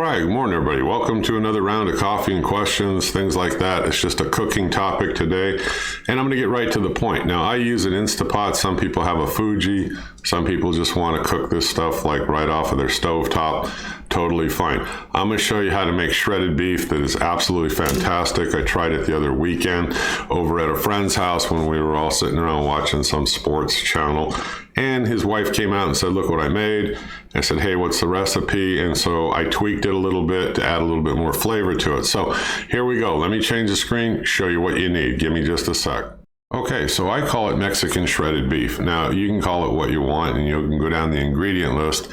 right, good morning, everybody. Welcome to another round of coffee and questions, things like that. It's just a cooking topic today, and I'm going to get right to the point. Now, I use an Instapot. Some people have a Fuji. Some people just want to cook this stuff like right off of their stovetop. Totally fine. I'm going to show you how to make shredded beef that is absolutely fantastic. I tried it the other weekend over at a friend's house when we were all sitting around watching some sports channel. And his wife came out and said, look what I made. I said, hey, what's the recipe? And so I tweaked it a little bit to add a little bit more flavor to it. So here we go. Let me change the screen, show you what you need. Give me just a sec. Okay, so I call it Mexican shredded beef. Now, you can call it what you want, and you can go down the ingredient list,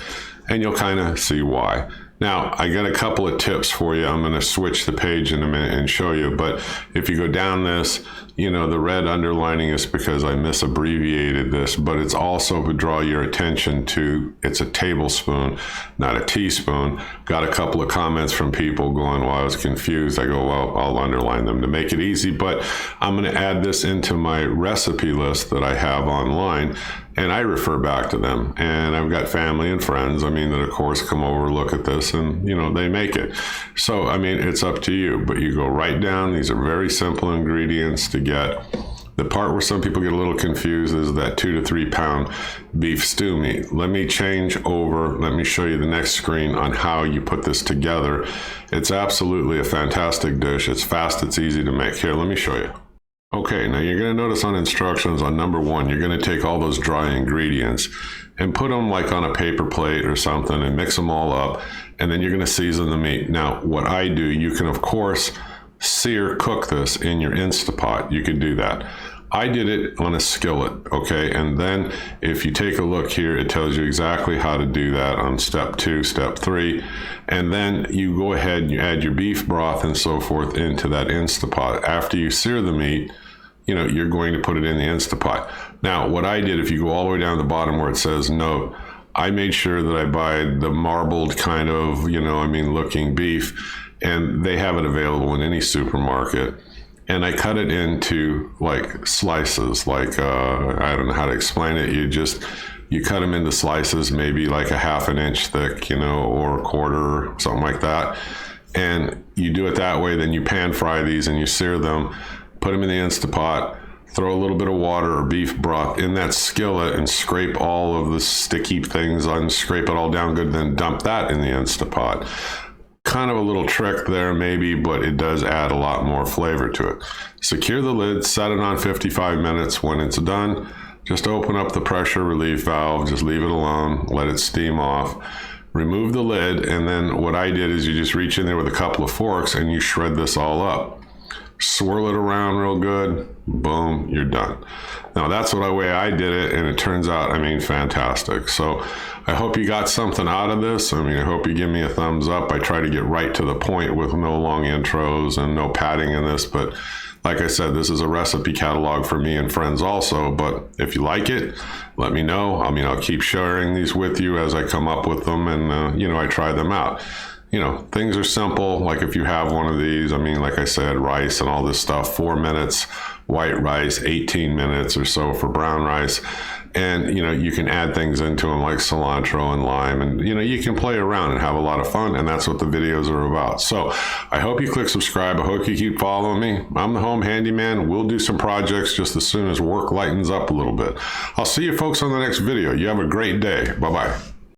and you'll kind of see why. Now, I got a couple of tips for you. I'm going to switch the page in a minute and show you. But if you go down this, you know, the red underlining is because I misabbreviated this, but it's also to draw your attention to it's a tablespoon, not a teaspoon. Got a couple of comments from people going, well, I was confused. I go, well, I'll underline them to make it easy, but I'm going to add this into my recipe list that I have online. And I refer back to them, and I've got family and friends, I mean, that of course come over, look at this, and you know, they make it. So, I mean, it's up to you, but you go right down. These are very simple ingredients to get. The part where some people get a little confused is that 2 to 3 pound beef stew meat. Let me change over. Let me show you the next screen on how you put this together. It's absolutely a fantastic dish. It's fast, it's easy to make. Here, let me show you. Okay, now you're going to notice on instructions on number 1, you're going to take all those dry ingredients and put them like on a paper plate or something and mix them all up, and then you're going to season the meat. Now, what I do, you can of course cook this in your Instapot. You can do that. I did it on a skillet, okay? And then if you take a look here, it tells you exactly how to do that on step 2, step 3. And then you go ahead and you add your beef broth and so forth into that Instapot. After you sear the meat, you know, you're going to put it in the Instapot. Now, what I did, if you go all the way down to the bottom where it says note, I made sure that I buy the marbled kind of, you know, I mean, looking beef, and they have it available in any supermarket. And I cut it into like slices, like, I don't know how to explain it. You cut them into slices, maybe like a ½ inch thick, you know, or a quarter, something like that. And you do it that way, then you pan fry these and you sear them, put them in the Instapot, throw a little bit of water or beef broth in that skillet and scrape all of the sticky things on, scrape it all down good, then dump that in the Instapot. Kind of a little trick there maybe, but it does add a lot more flavor to it. Secure the lid, set it on 55 minutes. When it's done, just open up the pressure relief valve, just leave it alone, let it steam off. Remove the lid, and then what I did is you just reach in there with a couple of forks and you shred this all up. Swirl it around real good, boom, you're done. Now that's the way I did it, and it turns out, I mean, fantastic. So I hope you got something out of this. I mean, I hope you give me a thumbs up. I try to get right to the point with no long intros and no padding in this, but like I said, this is a recipe catalog for me and friends also, but if you like it, let me know. I mean, I'll keep sharing these with you as I come up with them, and you know, I try them out. You know, things are simple. Like if you have one of these, I mean, like I said, rice and all this stuff, 4 minutes, white rice, 18 minutes or so for brown rice. And, you know, you can add things into them like cilantro and lime, and, you know, you can play around and have a lot of fun. And that's what the videos are about. So I hope you click subscribe. I hope you keep following me. I'm the home handyman. We'll do some projects just as soon as work lightens up a little bit. I'll see you folks on the next video. You have a great day. Bye-bye.